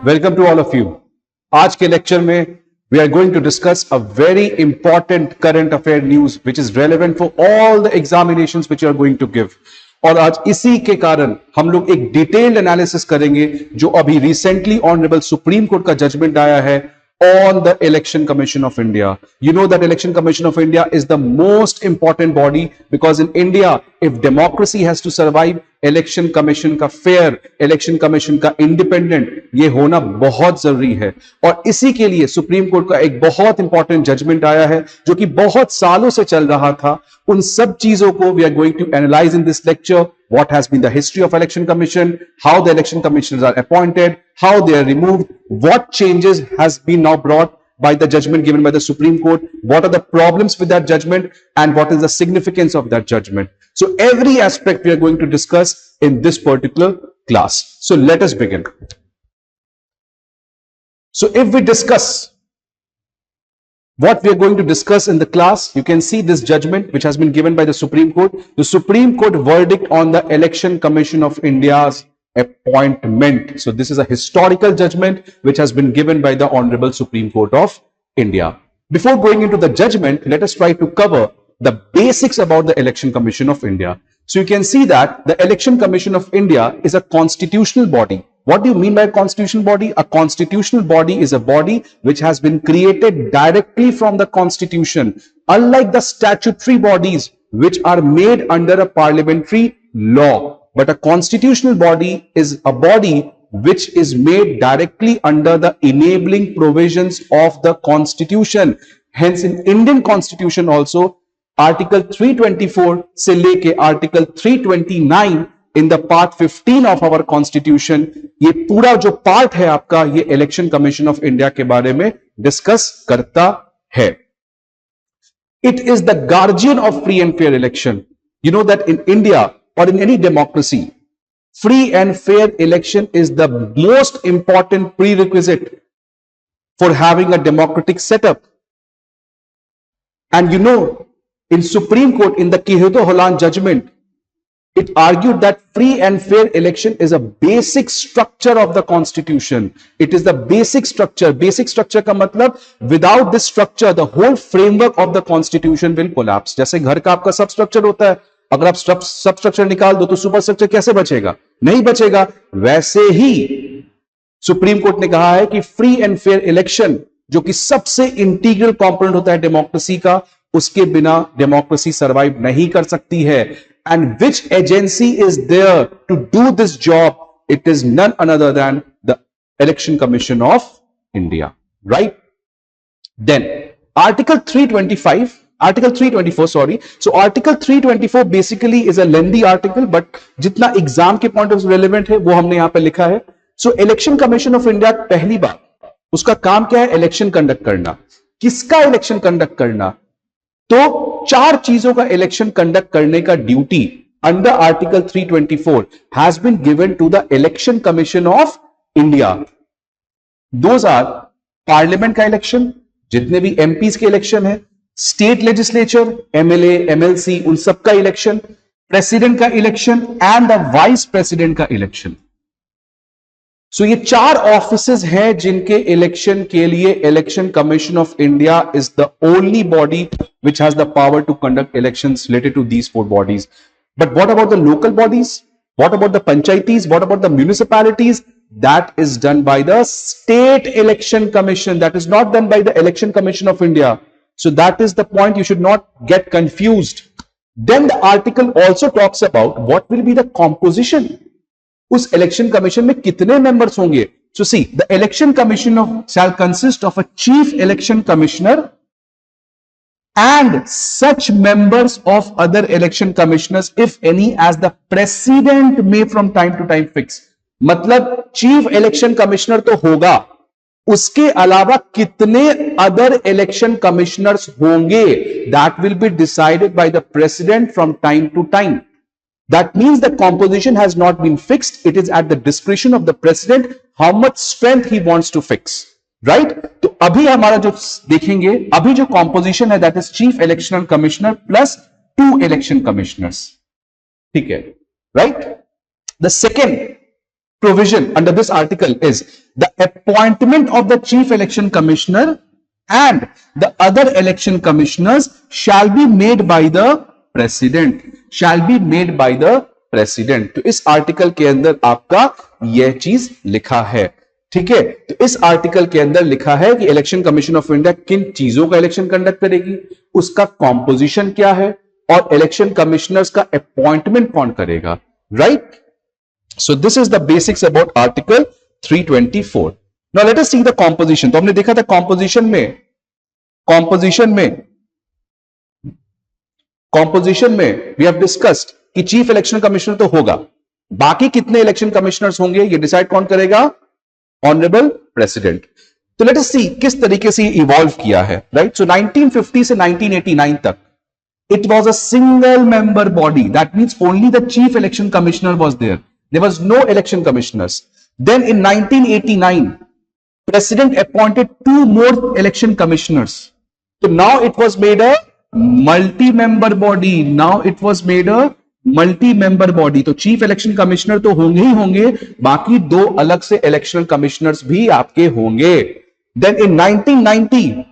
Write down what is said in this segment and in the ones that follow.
Welcome to all of you. आज के lecture में we are going to discuss a very important current affair news which is relevant for all the examinations which you are going to give. और आज इसी के कारण हम लोग एक डिटेल्ड एनालिसिस करेंगे जो अभी रिसेंटली ऑनरेबल सुप्रीम कोर्ट का जजमेंट आया है on the Election Commission of India. You know that Election Commission of India is the most important body because in India, if democracy has to survive, Election Commission का fair, Election Commission का independent, ये होना बहुत जरूरी है. और इसी के लिए सुप्रीम कोर्ट का एक बहुत इंपॉर्टेंट जजमेंट आया है जो कि बहुत सालों से चल रहा था. उन सब चीजों को we are going to analyze in this lecture. What has been the history of Election Commission, how the Election Commissioners are appointed, how they are removed, what changes has been now brought by the judgment given by the Supreme Court, what are the problems with that judgment, and what is the significance of that judgment. So every aspect we are going to discuss in this particular class. So let us begin. So if we discuss what we are going to discuss in the class, you can see this judgment which has been given by the Supreme Court. The Supreme Court verdict on the Election Commission of India's appointment. So this is a historical judgment which has been given by the Honorable Supreme Court of India. Before going into the judgment, let us try to cover the basics about the Election Commission of India. So you can see that the Election Commission of India is a constitutional body. What do you mean by a constitutional body? A constitutional body is a body which has been created directly from the constitution, unlike the statutory bodies which are made under a parliamentary law. But a constitutional body is a body which is made directly under the enabling provisions of the constitution. Hence in Indian constitution also, Article 324 से लेके Article 329 in the part 15 of our constitution, ये पूरा जो part है आपका, ये election commission of India के बारे में डिस्कस करता है. It is the guardian of free and fair election. You know that in India or in any democracy, free and fair election is the most important prerequisite for having a democratic setup. And you know, in Supreme Court, in the Kihoto Holan judgment, it argued that free and fair election is a basic structure of the constitution. It is the basic structure. Basic structure का मतलब without this structure, the whole framework of the constitution will collapse. जैसे घर का आपका सब structure होता है, अगर आप सब स्ट्रक्चर निकाल दो तो सुपर स्ट्रक्चर कैसे बचेगा? नहीं बचेगा. वैसे ही सुप्रीम कोर्ट ने कहा है कि फ्री एंड फेयर इलेक्शन जो कि सबसे इंटीग्रल कंपोनेंट होता है डेमोक्रेसी का, उसके बिना डेमोक्रेसी सर्वाइव नहीं कर सकती है. And which agency is there to do this job? It is none other than the Election Commission of India, right? Then Article 324, sorry. So Article 324 basically is a lengthy article, but जितना exam के point of relevant है वो हमने यहां पे लिखा है. So Election Commission of India पहली बार उसका काम क्या है? इलेक्शन कंडक्ट करना. किसका इलेक्शन कंडक्ट करना? तो चार चीजों का इलेक्शन कंडक्ट करने का duty under article 324 has been given to the election commission of India. Those are parliament का इलेक्शन, जितने भी एमपीज के इलेक्शन है, स्टेट लेजिस्लेचर, एमएलए, एमएलसी, उन सबका इलेक्शन, प्रेसिडेंट का election and the vice president का इलेक्शन. सो ये चार ऑफिसेज हैं जिनके इलेक्शन के लिए election commission of India is the only body which has the power to conduct elections related to these four bodies. But what about the local bodies? What about the panchayatis? What about the municipalities? That is done by the State Election Commission. That is not done by the Election Commission of India. So that is the point. You should not get confused. Then the article also talks about what will be the composition. उस election commission में कितने members होंगे? So see, the election commission shall consist of a chief election commissioner and such members of other election commissioners, if any, as the president may from time to time fix. मतलब chief election commissioner तो होगा, उसके अलावा कितने other election commissioners होंगे, that will be decided by the president from time to time. That means the composition has not been fixed. It is at the discretion of the president how much strength he wants to fix. Right तो अभी हमारा जो देखेंगे, अभी जो composition है that is chief election commissioner plus 2 election commissioners. ठीक है, right. The second provision under this article is the appointment of the chief election commissioner and the other election commissioners shall be made by the president, shall be made by the president. तो इस article के अंदर आपका यह चीज लिखा है, ठीक है। तो इस आर्टिकल के अंदर लिखा है कि इलेक्शन कमीशन ऑफ इंडिया किन चीजों का इलेक्शन कंडक्ट करेगी, उसका कॉम्पोजिशन क्या है और इलेक्शन कमिश्नर्स का अपॉइंटमेंट कौन करेगा, right. So this is the basics about Article 324. Now let us see the composition. तो हमने देखा था composition में we have discussed कि चीफ इलेक्शन कमिश्नर तो होगा, बाकी कितने इलेक्शन कमिश्नर्स होंगे ये डिसाइड कौन करेगा, ऑनरेबल प्रेसिडेंट। तो लेट अस सी किस तरीके से इवॉल्व किया है, राइट। सो 1950 से 1989 तक it was a single member body, that means only the chief election commissioner was there. There was no election commissioners. Then in 1989, President appointed 2 more election commissioners. So now it was made a multi-member body. Now it was made a multi-member body. तो chief election commissioner तो होंगे ही होंगे, बाकी 2 अलग से election commissioners भी आपके होंगे. Then in 1990,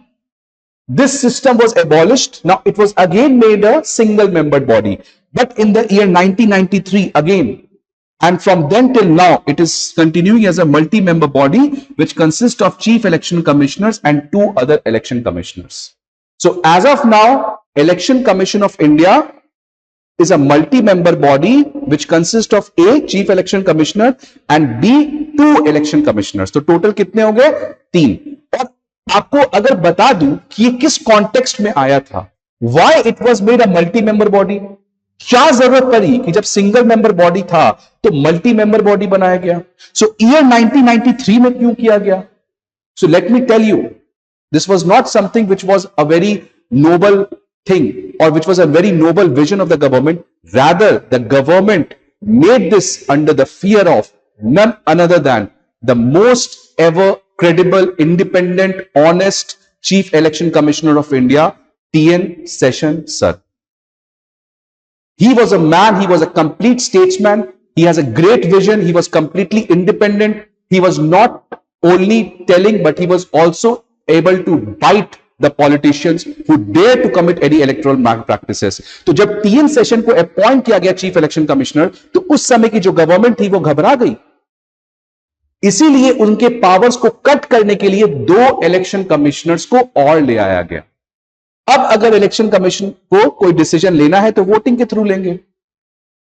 this system was abolished. Now it was again made a single-membered body. But in the year 1993 again, and from then till now, it is continuing as a multi-member body which consists of chief election commissioners and 2 other election commissioners. So as of now, Election Commission of India is a multi-member body which consists of A, chief election commissioner and B, 2 election commissioners. तो total कितने हो गए, 3। और आपको अगर बता दूं कि ये किस कॉन्टेक्स्ट में आया था, why it was made a multi-member body, क्या जरूरत पड़ी कि जब सिंगल मेंबर बॉडी था तो मल्टी मेंबर बॉडी बनाया गया। सो ईयर 1993 में क्यों किया गया? So let me tell you, this was not something which was a very noble thing और which was a very noble vision of the government, rather the government made this under the fear of none other than the most ever credible, independent, honest Chief Election Commissioner of India, T.N. Session Sir. He was a man, he was a complete statesman, he has a great vision, he was completely independent, he was not only telling but he was also able to bite the politicians who dare to commit any electoral malpractices. तो जब TN. Session को appoint किया गया chief election commissioner, तो उस समय की जो गवर्नमेंट थी वो घबरा गई, इसीलिए उनके पावर्स को कट करने के लिए 2 इलेक्शन कमिश्नर्स को और ले आया गया। अब अगर इलेक्शन कमीशन को कोई डिसीजन लेना है तो वोटिंग के थ्रू लेंगे,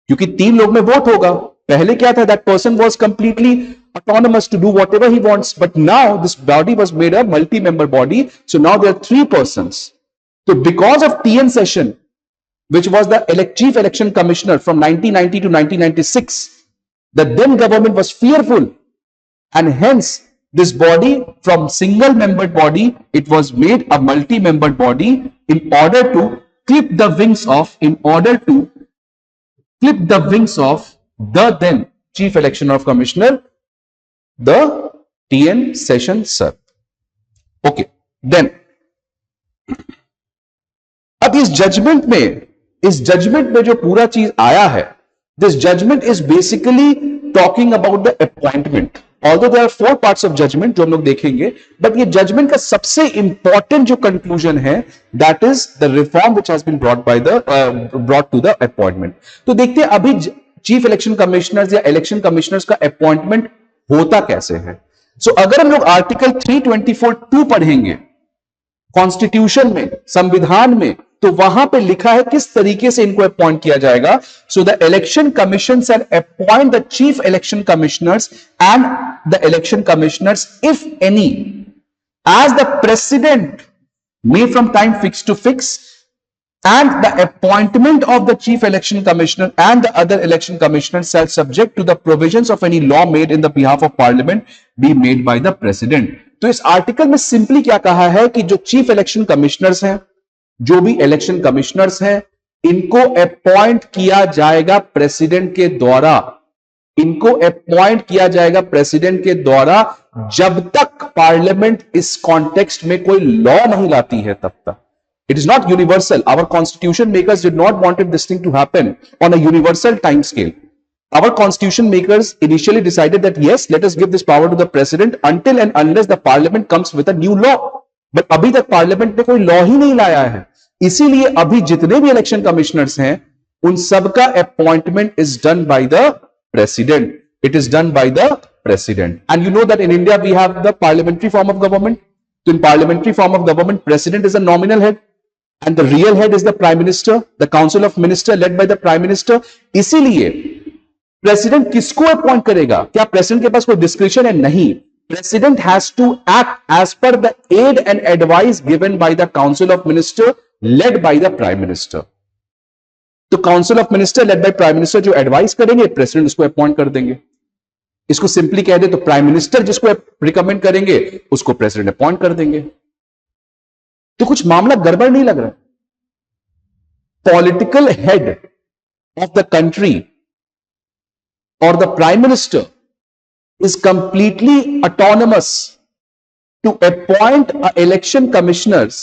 क्योंकि 3 लोग में वोट होगा। पहले क्या था, that person was completely autonomous to do whatever he wants, but now this body was made a multi-member body, so now there are 3 persons. So because of T.N. Session, which was the chief election commissioner from 1990 to 1996, the then government was fearful, and hence this body from single membered body, it was made a multi-membered body in order to clip the wings of the then chief election of commissioner, the T.N. Session Sir. Okay, then अब इस judgement में जो पूरा चीज आया है, this judgement is basically talking about the appointment. Although there are 4 parts of judgment जो हम लोग देखेंगे, but ये judgment का सबसे important जो conclusion है, that is the reform which has been brought to the appointment. तो देखते हैं अभी chief election commissioners या election commissioners का appointment होता कैसे है। So अगर हम लोग आर्टिकल 324(2) पढ़ेंगे कॉन्स्टिट्यूशन में, संविधान में, तो वहां पे लिखा है किस तरीके से इनको अपॉइंट किया जाएगा। So the election commission shall appoint the chief election commissioners and the election commissioners if any as the president may from time fix to fix, and the appointment of the chief election commissioner and the other election commissioners shall subject to the provisions of any law made in the behalf of parliament be made by the president. तो इस article में simply क्या कहा है कि जो chief election commissioners हैं, जो भी इलेक्शन कमिश्नर्स हैं, इनको अपॉइंट किया जाएगा प्रेसिडेंट के द्वारा, इनको अपॉइंट किया जाएगा प्रेसिडेंट के द्वारा जब तक पार्लियामेंट इस कॉन्टेक्स्ट में कोई लॉ नहीं लाती है तब तक। It is not universal. Our constitution makers did not want this thing to happen on a universal time scale. our constitution makers initially decided that yes, let us give this power to the president until and unless the parliament comes with a new law. But अभी तक parliament ने कोई law ही नहीं लाया है, इसीलिए अभी जितने भी इलेक्शन कमिश्नर्स हैं उन सबका appointment is done by the president. It is done by the president. And you know that in India we have the parliamentary form of government. So in parliamentary form of government, president is a nominal head and the real head is the prime minister, the council of minister led by the prime minister. इसीलिए president किसको appoint करेगा? क्या president के पास कोई description है? नहीं. President has to act as per the aid and advice given by the council of minister led by the prime minister. तो council of minister led by prime minister जो advice करेंगे president उसको appoint कर देंगे. इसको simply कह दे तो prime minister जिसको रिकमेंड करेंगे उसको प्रेसिडेंट अपॉइंट कर देंगे. तो कुछ मामला गड़बड़ नहीं लग रहा? Political head of the country और the prime minister is completely autonomous to appoint election commissioners,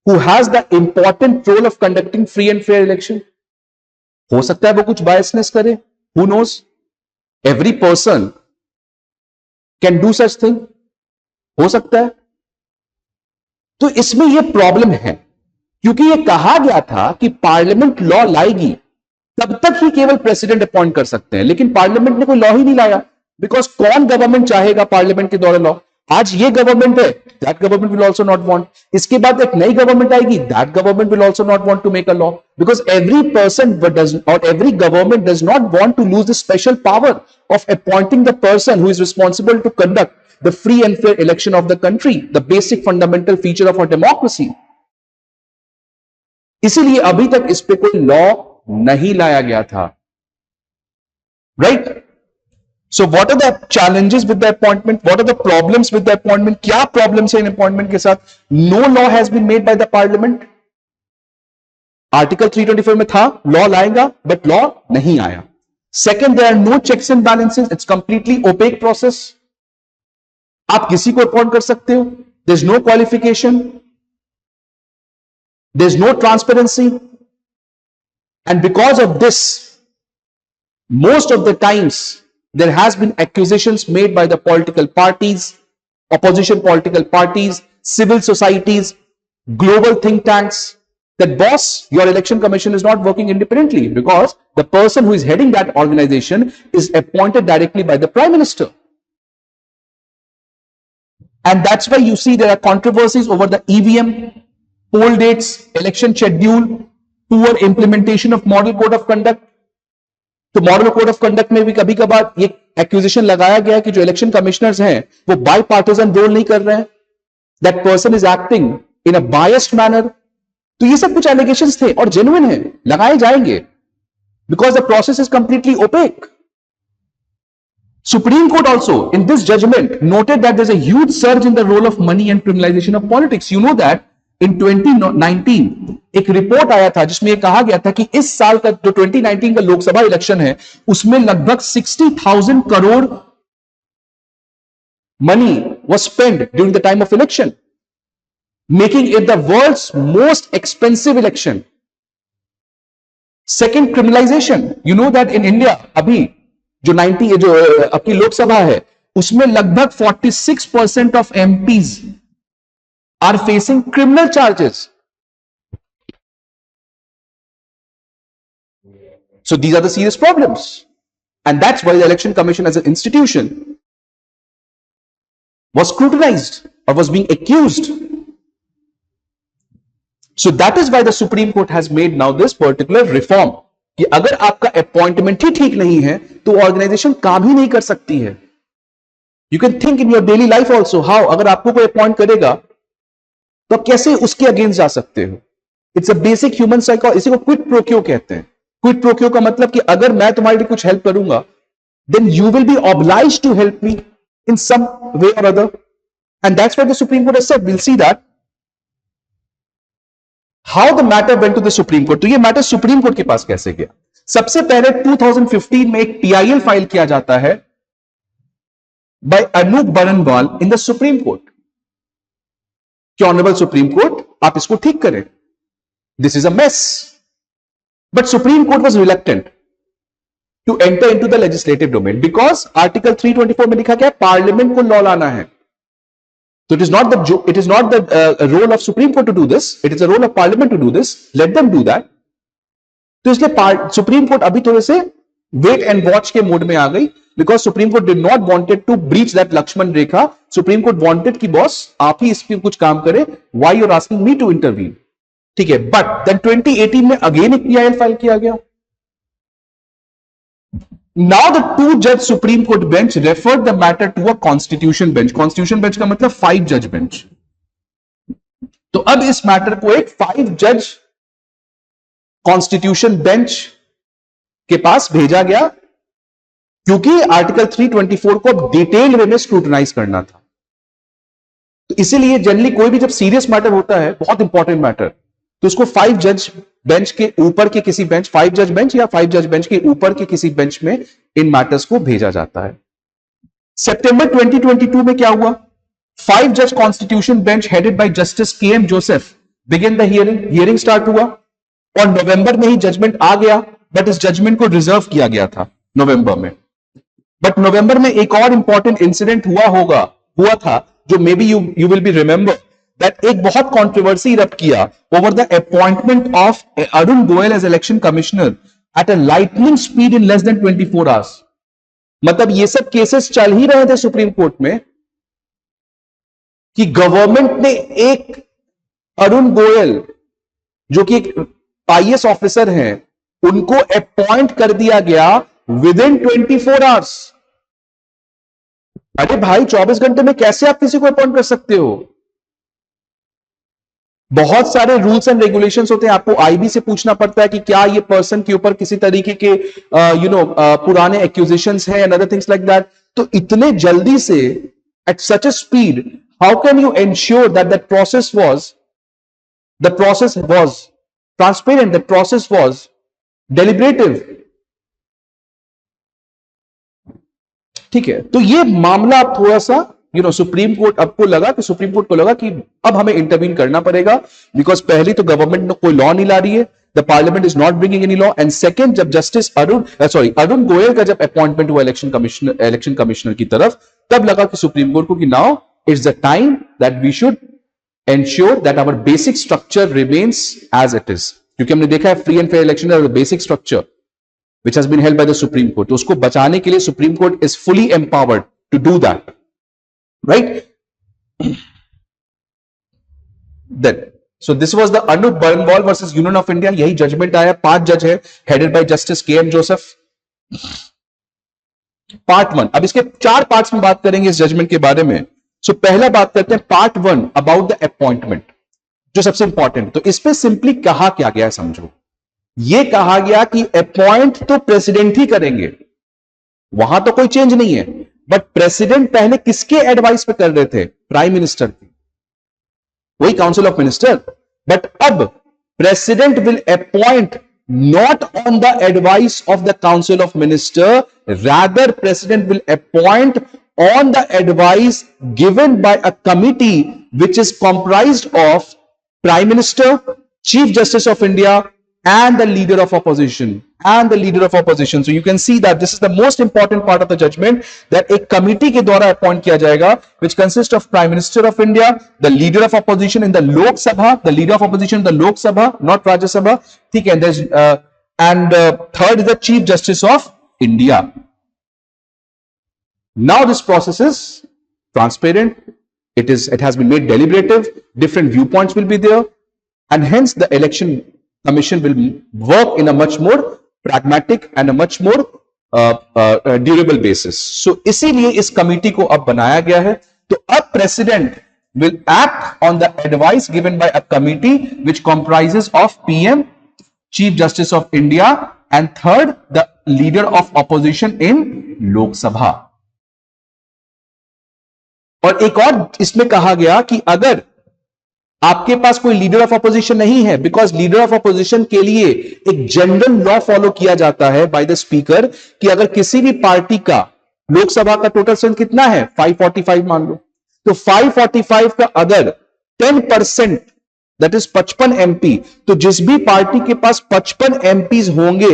who has the important role of conducting free and fair election. हो सकता है वो कुछ biasness करे, who knows? Every person can do such thing. हो सकता है. तो इसमें ये प्रॉब्लम है क्योंकि ये कहा गया था कि पार्लियामेंट लॉ लाएगी तब तक ही केवल प्रेसिडेंट अपॉइंट कर सकते हैं, लेकिन पार्लियामेंट ने कोई लॉ ही नहीं लाया. बिकॉज कौन गवर्नमेंट चाहेगा पार्लियामेंट के द्वारा लॉ? आज ये गवर्नमेंट है, that government will also not want. इसके बाद एक नई गवर्नमेंट आएगी, that government will also not want to make a law, because every person does or every government does not want to lose the special power of appointing the person who is responsible to conduct the free and fair election of the country, the basic fundamental feature of a democracy. इसीलिए अभी तक इस पे कोई law नहीं लाया गया था. Right? So what are the challenges with the appointment? What are the problems with the appointment? क्या प्रॉब्लम्स है इन अपॉइंटमेंट के साथ? No law has been made by the parliament. Article 324 में था लॉ लाएगा, बट लॉ नहीं आया. Second, there are no checks and balances. It's completely opaque process. आप किसी को अपॉइंट कर सकते हो, there is no qualification, there is no transparency. And because of this, most of the times there has been accusations made by the political parties, opposition political parties, civil societies, global think tanks, that boss, your election commission is not working independently because the person who is heading that organization is appointed directly by the prime minister. And that's why you see there are controversies over the EVM, poll dates, election schedule, poor implementation of model code of conduct. तो model code of conduct में भी कभी कभार ये accusation लगाया गया कि जो इलेक्शन कमिश्नर्स हैं वो बाय पार्टिजन रोल नहीं कर रहे हैं, that person is acting in a biased manner. तो ये सब कुछ एलिगेशंस थे और जेन्युइन है, लगाए जाएंगे because the process is completely opaque. Supreme Court also in this judgment noted that there's a huge surge in the role of money and criminalization of politics. You know that in 2019 एक report आया था जिसमें यह कहा गया था कि इस साल का जो 2019 का लोकसभा इलेक्शन है उसमें लगभग 60,000 crore money was spend during the time of election, making it the world's most expensive election. Second, criminalisation. You know that in India अभी जो अपनी लोकसभा है उसमें लगभग 46% of MPs are facing criminal charges. So these are the serious problems. And that's why the Election Commission as an institution was scrutinized or was being accused. So that is why the Supreme Court has made now this particular reform. कि अगर आपका appointment ही ठीक नहीं है तो organisation काम ही नहीं कर सकती है. You can think in your daily life also how अगर आपको कोई अपॉइंट करेगा तो कैसे उसके अगेंस्ट जा सकते हो. It's a basic human psychology. इसी को क्विट प्रोक्यो कहते हैं. क्विट प्रोक्यो का मतलब कि अगर मैं तुम्हारे लिए कुछ हेल्प करूंगा then you will be obliged to help me in some way or other. And that's what the supreme court has said. Will see that how the matter went to the supreme court. तो ये matter supreme court के पास कैसे गया? सबसे पहले 2015 में एक PIL file किया जाता है by Anoop Barnwal in the supreme Court कि ऑनरेबल सुप्रीम कोर्ट आप इसको ठीक करें, this is a mess. But supreme Court was reluctant. To enter into the legislative domain, because article 324 में लिखा क्या है, पार्लियामेंट को लॉ लाना है. So it is not the role of Supreme Court to do this. It is the role of Parliament to do this. Let them do that. तो इसलिए supreme court अभी थोड़े से वेट एंड वॉच के mode में आ गई, because supreme Court did not wanted to breach that Lakshman rekha. Supreme Court wanted कि बॉस आप ही इस पे कुछ काम करें. Why you are asking me to intervene? ठीक है, बट देन 2018 में अगेन एक PIL फाइल किया गया. Now the two-judge Supreme Court bench referred the matter to a constitution bench. Constitution bench का मतलब 5-judge bench. तो अब इस मैटर को एक 5-judge कॉन्स्टिट्यूशन बेंच के पास भेजा गया, क्योंकि आर्टिकल 324 को अब डिटेल वे में स्क्रूटनाइज करना था. तो इसीलिए जनरली कोई भी जब सीरियस मैटर होता है, बहुत इंपॉर्टेंट मैटर, तो उसको 5-judge बेंच के ऊपर के किसी बेंच, 5-judge बेंच या 5-judge बेंच के ऊपर के किसी बेंच में इन मैटर्स को भेजा जाता है. सितंबर 2022 में क्या हुआ? 5-judge constitution bench headed by justice KM Joseph begin the hearing start हुआ, और नवंबर में ही जजमेंट आ गया, बट इस जजमेंट को रिजर्व किया गया था नवंबर में. बट नवंबर में एक और इंपॉर्टेंट इंसिडेंट हुआ था, जो may be you will be remember that एक बहुत कंट्रोवर्सी इरप्ट किया over the appointment of Arun Goyal as election commissioner at a lightning speed in less than 24 hours. मतलब ये सब केसेस चल ही रहे थे सुप्रीम कोर्ट में कि गवर्नमेंट ने एक अरुण गोयल, जो कि एक IAS ऑफिसर हैं, उनको अपॉइंट कर दिया गया विद इन 24 आवर्स. अरे भाई, 24 घंटे में कैसे आप किसी को अपॉइंट कर सकते हो? बहुत सारे रूल्स एंड रेगुलेशंस होते हैं. आपको IB से पूछना पड़ता है कि क्या ये पर्सन के ऊपर किसी तरीके के पुराने एक्यूजेशंस हैं and other things like that. तो इतने जल्दी से at such a speed, how can you ensure that the process was transparent, the process was deliberative? ठीक है, तो ये मामला अब थोड़ा सा सुप्रीम कोर्ट सुप्रीम कोर्ट को लगा कि अब हमें इंटरवीन करना पड़ेगा, बिकॉज पहली तो गवर्नमेंट कोई लॉ नहीं ला रही है, the parliament is not bringing any law, and second, जब जस्टिस अरुण गोयल का जब अपॉइंटमेंट हुआ इलेक्शन कमिश्नर की तरफ, तब लगा कि सुप्रीम कोर्ट को कि now it's the time that we should ensure that our basic structure remains as it is. क्योंकि हमने देखा है फ्री एंड फेयर इलेक्शन है basic structure which has been held by the Supreme Court. तो उसको बचाने के लिए supreme court is fully empowered to do that, right? Then so this was the Anup Barnwal versus Union of India. यही judgement आया. 5 जज है headed by Justice KM Joseph. Part 1. अब इसके 4 पार्ट्स में बात करेंगे इस जजमेंट के बारे में. सो पहला बात करते हैं पार्ट 1 अबाउट द अपॉइंटमेंट, जो सबसे इंपॉर्टेंट. तो इस पे सिंपली कहा क्या गया है, समझो. ये कहा गया कि अपॉइंट तो प्रेसिडेंट ही करेंगे, वहां तो कोई चेंज नहीं है, बट प्रेसिडेंट पहले किसके एडवाइस पे कर रहे थे? प्राइम मिनिस्टर की, वही काउंसिल ऑफ मिनिस्टर. बट अब president will appoint not on the advice of the council of minister, rather president will appoint on the advice given by a committee which is comprised of prime minister, chief justice of India, and the leader of opposition. So you can see that this is the most important part of the judgment, that एक committee के द्वारा appoint किया जाएगा, which consists of prime minister of India, the leader of opposition in the Lok Sabha, not Rajya Sabha, ठीक है, and third is the chief justice of India. Now this process is transparent. It has been made deliberative. Different viewpoints will be there, and hence the election commission will work in a much more pragmatic and a much more durable basis. So इसीलिए इस committee को अब बनाया गया है. तो अब president will act on the advice given by a committee which comprises of PM, Chief Justice of India, and third the leader of opposition in Lok Sabha. और एक और इसमें कहा गया कि अगर आपके पास कोई लीडर ऑफ अपोजिशन नहीं है, बिकॉज लीडर ऑफ अपोजिशन के लिए एक जनरल लॉ फॉलो किया जाता है बाय द स्पीकर कि अगर किसी भी पार्टी का लोकसभा का टोटल स्ट्रेंथ कितना है 545 मान लो, तो 545 का अगर 10% दैट इज 55 MP। तो जिस भी पार्टी के पास 55 MPs होंगे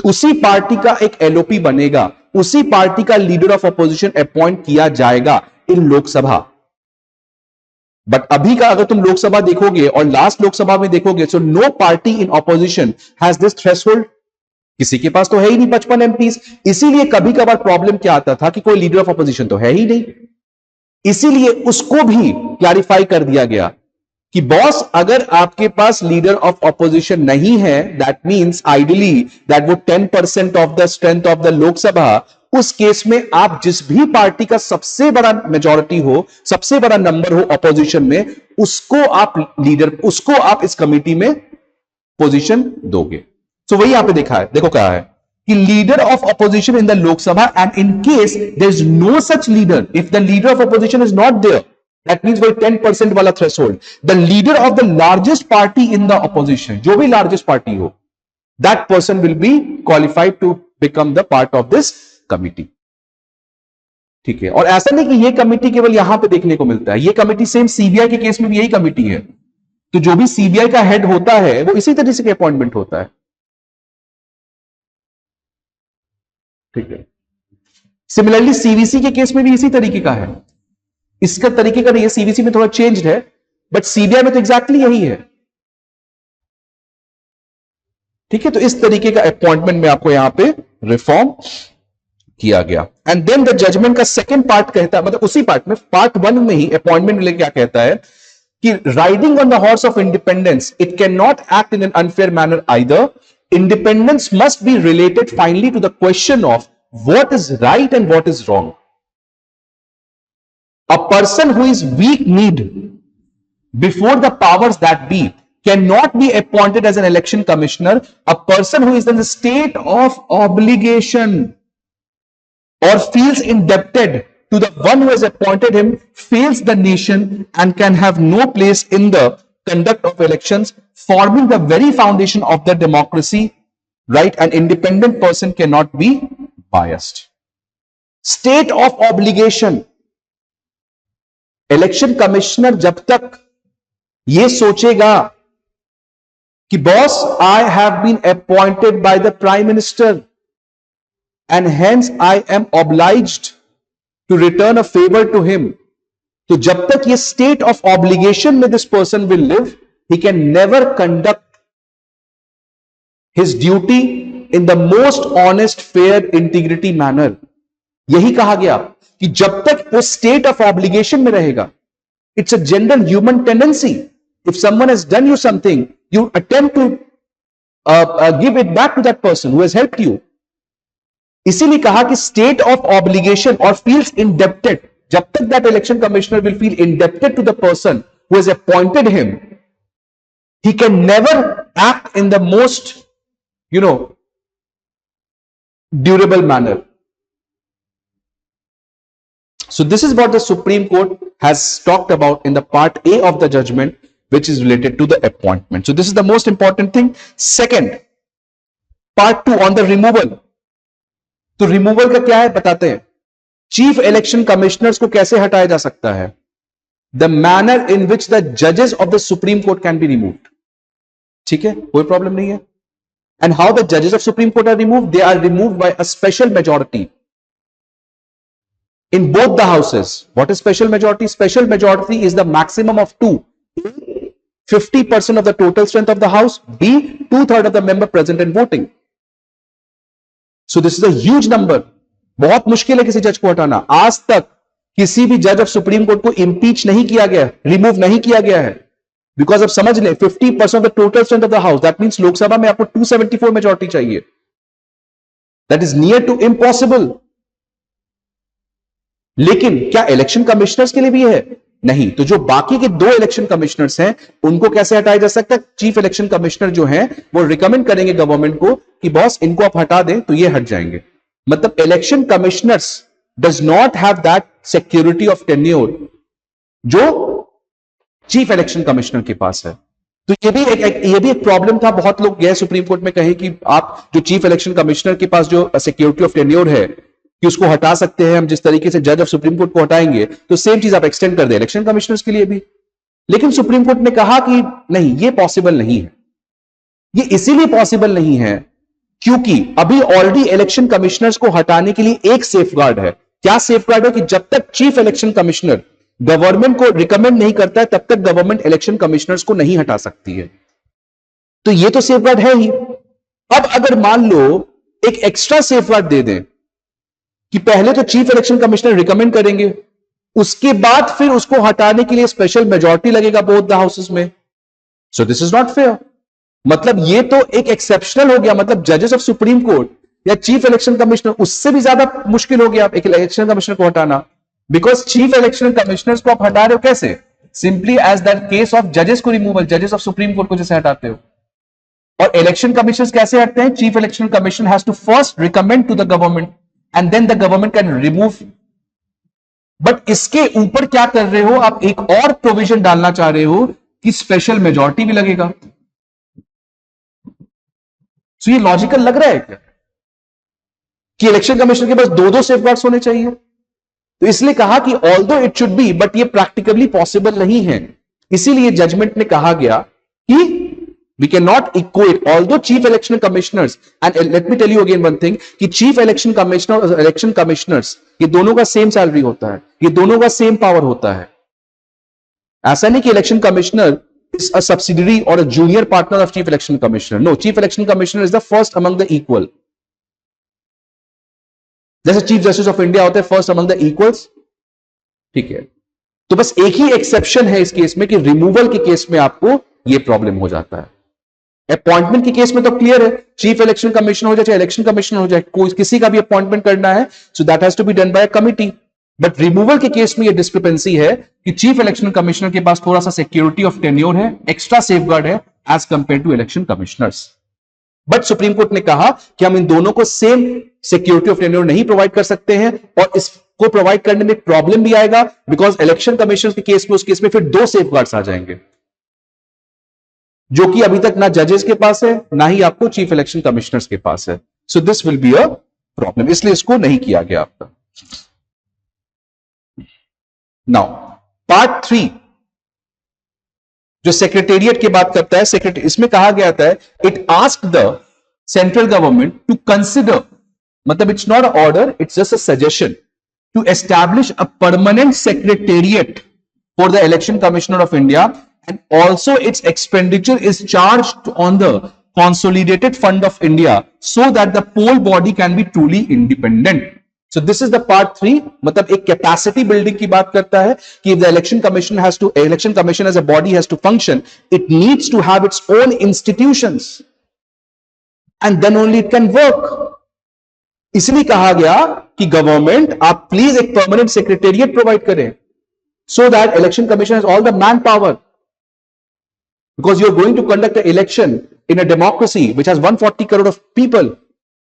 उसी पार्टी का एक LOP बनेगा, उसी पार्टी का लीडर ऑफ अपोजिशन अपॉइंट किया जाएगा इन लोकसभा। बट अभी का अगर तुम लोकसभा देखोगे और लास्ट लोकसभा में देखोगे, so no party in opposition has this threshold. किसी के पास तो है ही नहीं 55 MPs। इसीलिए कभी कभार प्रॉब्लम क्या आता था कि कोई लीडर ऑफ अपोजिशन तो है ही नहीं। इसीलिए उसको भी क्लैरिफाई कर दिया गया कि बॉस, अगर आपके पास लीडर ऑफ ऑपोजिशन नहीं है, दैट मींस आइडियली दैट वो 10% of the strength of the Lok Sabha, उस केस में आप जिस भी पार्टी का सबसे बड़ा मेजॉरिटी हो, सबसे बड़ा नंबर हो ऑपोजिशन में, उसको आप इस कमिटी में पोजीशन दोगे। सो वही यहां पे देखा है, देखो क्या है कि leader of opposition in the Lok Sabha, and in case there is no such leader, if the leader of opposition is not there, that means वही 10% वाला threshold, the leader of the largest party in the opposition, जो भी largest party हो, that person will be qualified to become the part of this committee. ठीक है, और ऐसा नहीं कि यह कमिटी केवल यहां पे देखने को मिलता है, यह कमिटी सेम सीबीआई के केस में भी यही कमिटी है। तो जो भी सीबीआई का हेड होता है वो इसी तरीके से अपॉइंटमेंट होता है। ठीक है, सिमिलरली सीवीसी के केस में भी इसी तरीके का है। इसका तरीके का नहीं है, सीवीसी में थोड़ा चेंज्ड है, बट सीबीआई में तो एग्जैक्टली यही है। ठीक है, तो इस तरीके का अपॉइंटमेंट में आपको यहां पे रिफॉर्म किया गया। एंड देन द जजमेंट का सेकंड पार्ट कहता है, मतलब उसी पार्ट में, पार्ट 1 में ही अपॉइंटमेंट में क्या कहता है कि riding on the horse of independence, it can not act in an unfair manner either. Independence must be related finally to the question of what is right and what is wrong. A person who is weak-kneed before the powers that be cannot be appointed as an election commissioner. A person who is in the state of obligation or feels indebted to the one who has appointed him fails the nation and can have no place in the conduct of elections, forming the very foundation of the democracy, right? An independent person cannot be biased. State of obligation. Election commissioner जब तक ये सोचेगा कि boss, I have been appointed by the prime minister and hence I am obliged to return a favor to him. तो जब तक ये state of obligation में this person will live, he can never conduct his duty in the most honest, fair, integrity manner. यही कहा गया कि जब तक वो state of obligation में रहेगा, it's a general human tendency. If someone has done you something, you attempt to give it back to that person who has helped you. इसीलिए कहा कि स्टेट ऑफ ऑब्लिगेशन और फील्स इंडेप्टेड, जब तक that election commissioner will feel indebted to the person who has appointed him, he can never act in the most durable manner. So this is what the Supreme Court has talked about in the part A of the judgment, which is related to the appointment. So this is the most important thing. Second, part 2 on the removal. तो removal का क्या है बताते हैं. Chief election commissioners को कैसे हटाया जा सकता है. The manner in which the जजेस of the supreme court can be removed. ठीक है, कोई प्रॉब्लम नहीं है. एंड हाउ द जजेस of supreme court are removed, they are removed by a special majority in both the houses. What is special majority? Special majority is the maximum of 2. 50% of the total strength of the house. B, 2/3 of the member present and voting. So this is a huge number. बहुत मुश्किल है किसी जज को हटाना. आज तक किसी भी जज ऑफ सुप्रीम कोर्ट को इंपीच नहीं किया गया, रिमूव नहीं किया गया है. बिकॉज अब समझ लें 50% of the total strength of the house, that means Lok Sabha में आपको 274 मेजॉरिटी चाहिए. That is near to impossible. लेकिन क्या इलेक्शन कमिश्नर्स के लिए भी है? नहीं. तो जो बाकी के 2 इलेक्शन कमिश्नर्स हैं उनको कैसे हटाया जा सकता है? चीफ इलेक्शन कमिश्नर जो हैं वो रिकमेंड करेंगे गवर्नमेंट को कि बॉस इनको आप हटा दें तो ये हट जाएंगे. मतलब election commissioners does not have that security of tenure जो चीफ इलेक्शन कमिश्नर के पास है. तो ये भी एक प्रॉब्लम था. बहुत लोग गए सुप्रीम कोर्ट में कहे कि आप जो चीफ इलेक्शन कमिश्नर के पास जो सिक्योरिटी ऑफ टेन्योर है कि उसको हटा सकते हैं हम, जिस तरीके से जज ऑफ सुप्रीम कोर्ट को हटाएंगे तो सेम चीज आप एक्सटेंड कर दे इलेक्शन कमिश्नर्स के लिए भी. लेकिन सुप्रीम कोर्ट ने कहा कि नहीं, ये पॉसिबल नहीं है। ये इसीलिए पॉसिबल नहीं है क्योंकि अभी ऑलरेडी इलेक्शन कमिश्नर्स को हटाने के लिए एक सेफगार्ड है। क्या सेफगार्ड है? कि जब तक चीफ इलेक्शन कमिश्नर गवर्नमेंट को रिकमेंड नहीं करता है तब तक गवर्नमेंट इलेक्शन कमिश्नर्स को नहीं हटा सकती है। तो ये तो सेफगार्ड है ही। अब अगर मान लो एक एक्स्ट्रा सेफगार्ड दे दें कि पहले तो चीफ इलेक्शन कमिश्नर रिकमेंड करेंगे, उसके बाद फिर उसको हटाने के लिए स्पेशल मेजॉरिटी लगेगा बोथ द हाउसेस में। So this is not fair. मतलब ये तो एक एक्सेप्शनल हो गया। मतलब जजेस ऑफ सुप्रीम कोर्ट या चीफ इलेक्शन कमिश्नर, उससे भी ज्यादा मुश्किल हो गया एक इलेक्शन कमिश्नर को हटाना। बिकॉज चीफ इलेक्शन कमिश्नर्स को आप हटा रहे हो कैसे? Simply as that case of जजेस को रिमूवल, जजेस ऑफ सुप्रीम कोर्ट को जैसे हटाते हो। और इलेक्शन कमिश्नर्स कैसे हटते हैं? Chief election commissioner has to first recommend to the government and then the government can remove. But इसके ऊपर क्या कर रहे हो आप? एक और प्रोविजन डालना चाह रहे हो कि स्पेशल मेजॉरिटी भी लगेगा। तो ये लॉजिकल लग रहा है क्या कि इलेक्शन कमिश्नर के पास दो दो सेफगार्ड्स होने चाहिए? तो इसलिए कहा कि although it should be, but ये प्रैक्टिकली पॉसिबल नहीं है। इसीलिए जजमेंट में कहा गया कि we can not equate although chief election commissioners and let me tell you again one thing कि चीफ इलेक्शन कमिश्नर और इलेक्शन कमिश्नर्स ये दोनों का सेम सैलरी होता है, ये दोनों का सेम पावर होता है। ऐसा नहीं कि election commissioner is a subsidiary or a junior partner of chief election commissioner. No, chief election commissioner is the first among the equal. जैसे चीफ जस्टिस ऑफ इंडिया होते हैं फर्स्ट अमंग द इक्वल्स, ठीक है। तो बस एक ही exception है इस केस में कि रिमूवल के केस में आपको यह प्रॉब्लम हो जाता है। अपॉइंटमेंट के केस में तो क्लियर है, चीफ इलेक्शन कमिश्नर हो जाए चाहे इलेक्शन कमिश्नर हो जाए, कोई किसी का भी अपॉइंटमेंट करना है so that has to be done by a committee. But removal के केस में यह डिस्क्रिपेंसी है कि चीफ इलेक्शन कमिश्नर के पास थोड़ा सा सिक्योरिटी ऑफ टेन्योर है, एक्स्ट्रा सेफगार्ड है as compare to election commissioners. But supreme court ने कहा कि हम इन दोनों को सेम सिक्योरिटी ऑफ टेन्योर नहीं प्रोवाइड कर सकते हैं और इसको प्रोवाइड करने में प्रॉब्लम भी आएगा बिकॉज इलेक्शन कमिश्नर के केस में, उस केस में फिर दो सेफगार्ड्स आ जाएंगे जो कि अभी तक ना जजेस के पास है ना ही आपको चीफ इलेक्शन कमिश्नर्स के पास है। So this will be a problem, इसलिए इसको नहीं किया गया आपका। नाउ पार्ट 3 जो सेक्रेटेरिएट की बात करता है, इसमें कहा गया था it asked the central government to consider, मतलब it's not a order, it's just a suggestion to establish a permanent secretariat for the election commissioner of India and also its expenditure is charged on the consolidated fund of India so that the poll body can be truly independent. So this is the part 3, मतलब एक capacity building की बात करता है कि if the election commission as a body has to function, it needs to have its own institutions and then only it can work. इसलिए कहा गया कि गवर्नमेंट आप प्लीज एक परमानेंट सेक्रेटेरिएट प्रोवाइड करें so that election commission has all the manpower, because you're going to conduct an election in a democracy which has 140 crore of people.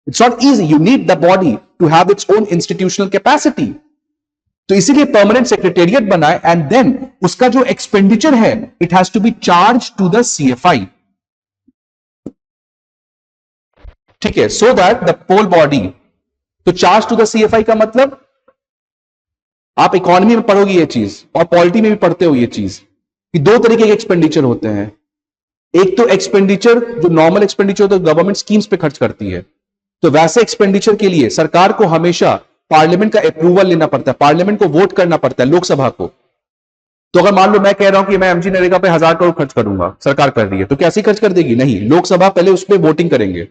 It's not easy. You need the body to have its own institutional capacity. तो इसीलिए permanent secretariat बनाए and then उसका जो expenditure है it has to be charge to the CFI, ठीक है, so that the poll body. तो charge to the CFI का मतलब आप इकोनॉमी में पढ़ोगे ये चीज और पॉलिटी में भी पढ़ते हो ये चीज कि दो तरीके के एक्सपेंडिचर होते हैं। एक तो एक्सपेंडिचर जो नॉर्मल एक्सपेंडिचर होता है गवर्नमेंट स्कीम्स पे खर्च करती है, तो वैसे एक्सपेंडिचर के लिए सरकार को हमेशा पार्लियामेंट का अप्रूवल लेना पड़ता है, पार्लियामेंट को वोट करना पड़ता है, लोकसभा को। तो अगर मान लो मैं कह रहा हूं कि मैं एमजी नरेगा पे 1000 करोड़ खर्च करूंगा, सरकार कर रही है, तो कैसे खर्च कर देगी? नहीं, लोकसभा पहले उस पर वोटिंग करेंगे।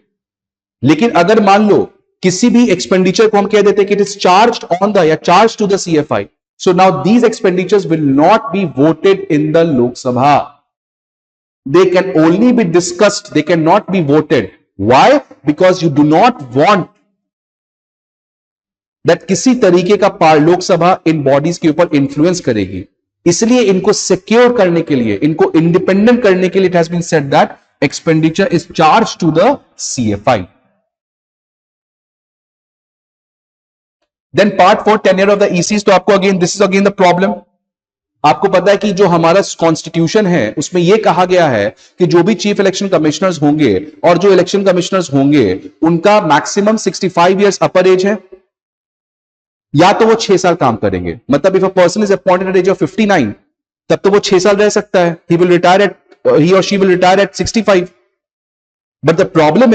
लेकिन अगर मान लो किसी भी एक्सपेंडिचर को हम कह देते हैं कि it is charged on the या charge to the CFI, so now these expenditures will not be voted in the Lok Sabha, they can only be discussed, they cannot be voted. Why? Because you do not want that किसी तरीके का Lok Sabha in bodies के ऊपर influence करेगी। इसलिए इनको secure करने के लिए, इनको इंडिपेंडेंट करने के लिए it has been said that expenditure is charge to the CFI. Then part 4 tenure of the ECs, तो आपको again this is again the problem. आपको पता है कि जो हमारा कॉन्स्टिट्यूशन है उसमें यह कहा गया है कि जो भी चीफ इलेक्शन कमिश्नर्स होंगे और जो इलेक्शन कमिश्नर्स होंगे उनका मैक्सिमम 65 इयर्स अपर एज है, या तो वो 6 साल काम करेंगे। मतलब if a person is appointed at age of 59 तब तो वो 6 साल रह सकता है. He or she will retire at 65. But the problem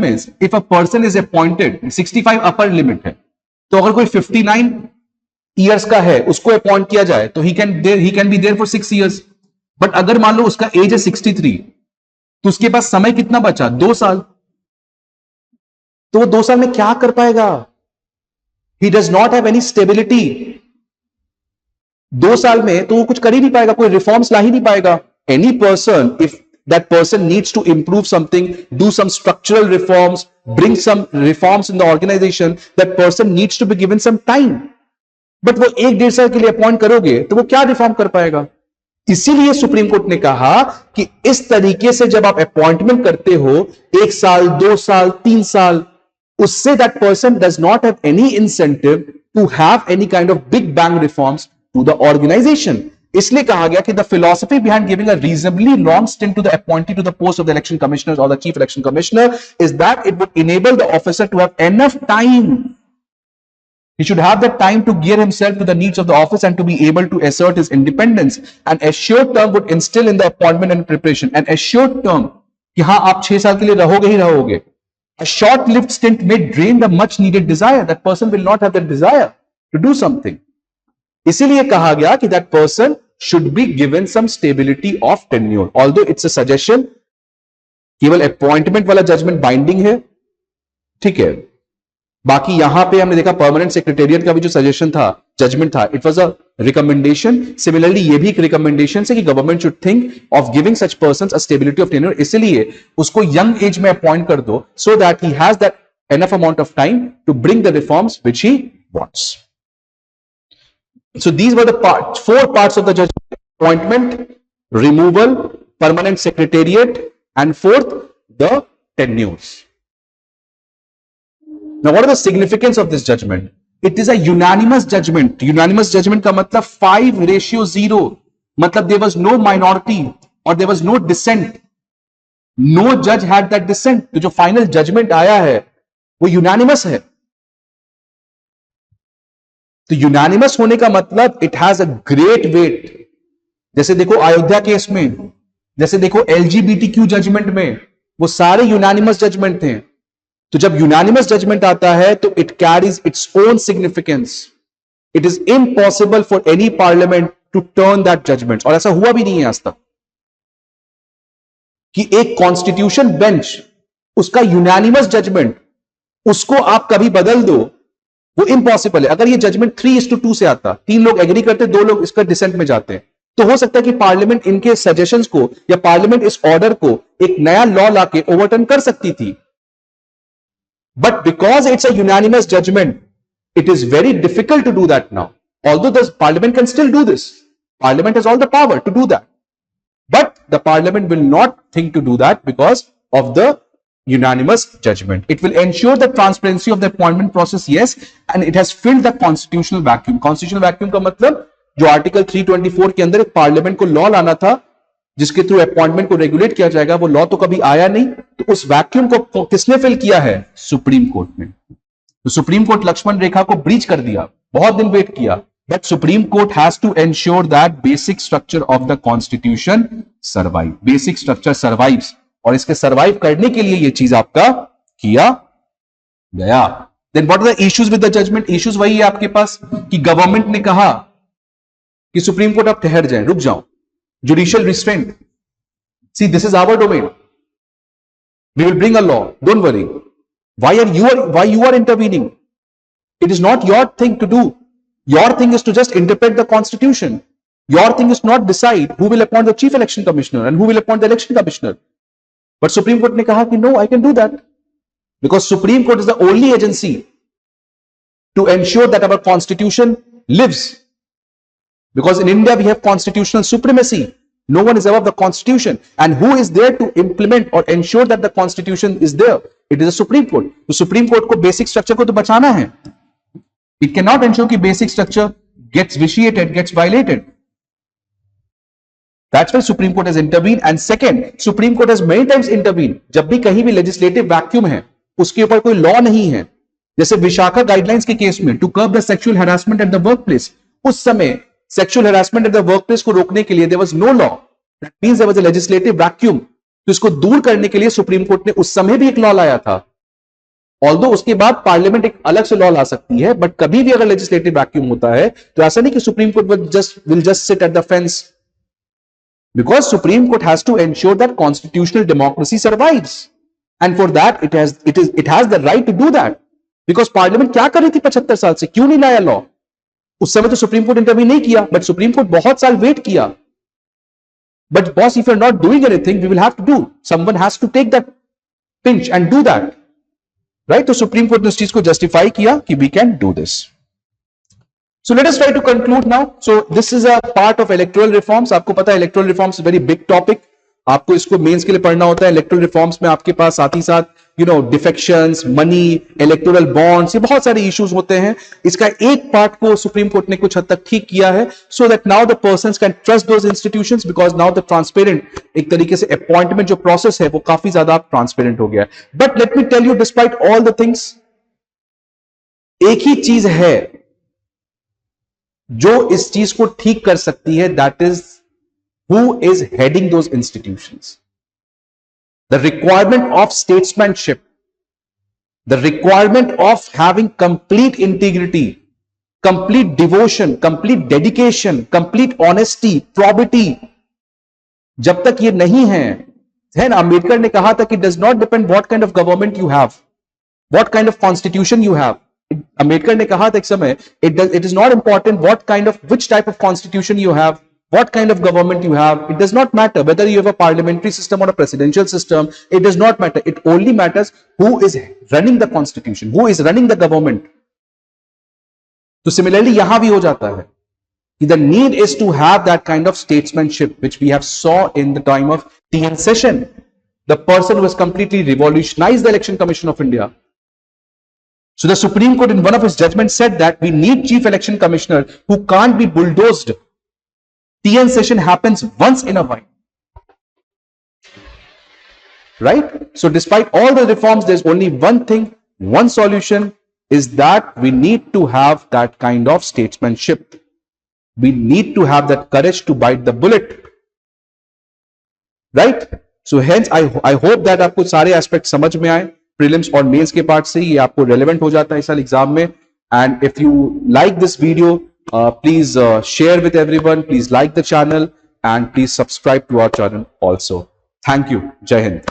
is, if a person is appointed, 65 upper limit है, तो अगर कोई 59 years का है, उसको अपॉइंट किया जाए, तो he can be there for 6 years. But अगर मान लो उसका एज है 63, तो उसके पास समय कितना बचा? 2 साल. तो वो 2 साल में क्या कर पाएगा? He does not have any stability. 2 साल में तो वो कुछ कर ही नहीं पाएगा, कोई रिफॉर्म्स ला ही नहीं पाएगा. Any person, if that person needs to improve something, do some structural reforms, bring some reforms in the organization, that person needs to be given some time. But वो 1-1.5 साल के लिए अपॉइंट करोगे तो वो क्या रिफॉर्म कर पाएगा? इसीलिए सुप्रीम कोर्ट ने कहा कि इस तरीके से जब आप अपॉइंटमेंट करते हो 1 साल, 2 साल, 3 साल, उससे that person does not have any incentive to have any kind of big bang reforms to the organization. इसलिए कहा गया कि the philosophy behind giving a reasonably long stint to the appointee to the post of the election commissioner और the chief election commissioner is that it would enable the officer to have enough time. He should have that time to gear himself to the needs of the office and to be able to assert his independence. An assured term would instill in the appointment and preparation. An assured term कि हाँ आप 6 साल के लिए रहोगे ही रहोगे. A short-lived stint may drain the much-needed desire. That person will not have that desire to do something. इसीलिए कहा गया कि that person should be given some stability of tenure. Although it's a suggestion, केवल appointment वाला judgment binding है, ठीक है. बाकी यहां पे हमने देखा परमानेंट सेक्रेटेरिएट का भी जो सजेशन था, जजमेंट था, it was a recommendation. Similarly ये भी एक रिकमेंडेशन है कि government should think of giving such persons a stability of tenure. इसलिए उसको यंग एज में अपॉइंट कर दो so that he has that enough amount of time to bring the reforms which he wants. So these were the four parts of the judgement: appointment, removal, permanent secretariat and fourth the tenures. Now, what is the significance of this judgment? It is a unanimous judgment. Unanimous judgment का मतलब 5:0. मतलब there was no minority or there was no dissent. No judge had that dissent. तो जो final judgment आया है वो unanimous है. तो unanimous होने का मतलब it has a great weight. जैसे देखो अयोध्या केस में, जैसे देखो LGBTQ जजमेंट में, वो सारे unanimous जजमेंट थे. तो जब यूनानिमस जजमेंट आता है तो it carries its own significance. It is impossible for any parliament to turn that judgement. और ऐसा हुआ भी नहीं है आज तक कि एक कॉन्स्टिट्यूशन बेंच उसका यूनानिमस जजमेंट उसको आप कभी बदल दो, वो इम्पॉसिबल है. अगर ये जजमेंट 3:2 से आता, 3 लोग एग्री करते, 2 लोग इसका डिसेंट में जाते हैं, तो हो सकता है कि पार्लियामेंट इनके सजेशंस को या पार्लियामेंट इस ऑर्डर को एक नया लॉ लाके ओवरटर्न कर सकती थी. But because it's a unanimous judgment, it is very difficult to do that now. Although the parliament can still do this. Parliament has all the power to do that. But the parliament will not think to do that because of the unanimous judgment. It will ensure the transparency of the appointment process, yes, and it has filled the constitutional vacuum. Constitutional vacuum का मतलब जो article 324 के अंदर एक parliament को law लाना था जिसके थ्रू अपॉइंटमेंट को रेगुलेट किया जाएगा, वो लॉ तो कभी आया नहीं. तो उस वैक्यूम को किसने फिल किया है? सुप्रीम कोर्ट ने. तो सुप्रीम कोर्ट लक्ष्मण रेखा को ब्रीच कर दिया, बहुत दिन वेट किया, but supreme court has to ensure that basic structure of the constitution survive. Basic structure survives, और इसके सर्वाइव करने के लिए ये चीज आपका किया गया. Then what are the issues with the judgement? Issues वही है आपके पास कि गवर्नमेंट ने कहा कि सुप्रीम कोर्ट आप ठहर जाए, रुक जाओ. Judicial restraint. See, this is our domain. We will bring a law. Don't worry. Why you are intervening? It is not your thing to do. Your thing is to just interpret the constitution. Your thing is not decide who will appoint the chief election commissioner and who will appoint the election commissioner. But Supreme Court ने कहा कि no, I can do that. Because Supreme Court is the only agency to ensure that our constitution lives. Because in India, we have constitutional supremacy. No one is above the constitution. And who is there to implement or ensure that the constitution is there? It is the Supreme Court. The Supreme Court को basic structure को तो बचाना है. It cannot ensure कि basic structure gets vitiated, gets violated. That's why Supreme Court has intervened. And second, Supreme Court has many times intervened. जब भी कहीं भी legislative vacuum है, उसके ऊपर कोई law नहीं है. जैसे विशाखा गाइडलाइंस के केस में, to curb the sexual harassment at the workplace, उस समय sexual harassment at the workplace को रोकने के लिए there was no law, that means there was a legislative vacuum. तो इसको दूर करने के लिए सुप्रीम कोर्ट ने उस समय भी एक लॉ लाया था। ऑल्दो उसके बाद पार्लियामेंट एक अलग से लॉ ला सकती है, बट कभी भी अगर लेजिस्लेटिव वैक्यूम होता है तो ऐसा नहीं कि supreme court will just sit at the fence, because supreme court has to ensure that constitutional democracy survives, and for that it has the right to do that. Because parliament क्या कर रही थी 75 साल से, क्यों नहीं लाया लॉ? उस समय तो सुप्रीम कोर्ट इंटरव्यू नहीं किया, बट सुप्रीम कोर्ट बहुत साल वेट किया। But boss, if you are not doing anything, we will have to do, someone has to take that pinch and do that, right? तो supreme court ने उस चीज को जस्टिफाई किया कि we can do this. So let us try to conclude now. So this is a part of electoral reforms. आपको पता है electoral reforms is very big topic. आपको इसको मेंस के लिए पढ़ना होता है। इलेक्टोरल रिफॉर्म्स में आपके पास साथ ही साथ डिफेक्शंस, मनी, इलेक्टोरल बॉन्ड्स, ये बहुत सारे इश्यूज होते हैं। इसका एक पार्ट को सुप्रीम कोर्ट ने कुछ हद तक ठीक किया है, so that now the persons can trust those institutions, because now the transparent एक तरीके से अपॉइंटमेंट जो प्रोसेस है वो काफी ज्यादा ट्रांसपेरेंट हो गया है। But let me tell you, despite all the things, एक ही चीज है जो इस चीज को ठीक कर सकती है, that is who is heading those institutions. The requirement of statesmanship, the requirement of having complete integrity, complete devotion, complete dedication, complete honesty, probity, जब तक ये नहीं है ना, अंबेडकर ने कहा था कि does not depend what kind of government you have, what kind of constitution you have. Ambedkar ने कहा था एक समय, it is not important what kind of, which type of constitution you have, what kind of government you have. It does not matter whether you have a parliamentary system or a presidential system. It does not matter. It only matters who is running the constitution, who is running the government. So similarly यहां भी हो जाता है कि the need is to have that kind of statesmanship which we have saw in the time of TN Session, the person who has completely revolutionized the Election Commission of India. So the Supreme Court in one of its judgments said that we need chief election commissioner who can't be bulldozed. TN session happens once in a while, right? So despite all the reforms, there's only one thing, one solution, is that we need to have that kind of statesmanship. We need to have that courage to bite the bullet, right? So hence I hope that आपको सारे aspect समझ में आए, prelims और mains के part से ये आपको रेलेवेंट हो जाता है इस साल एग्जाम में। And if you like this video, please share with everyone, please like the channel, and please subscribe to our channel also. Thank you. Jai Hind.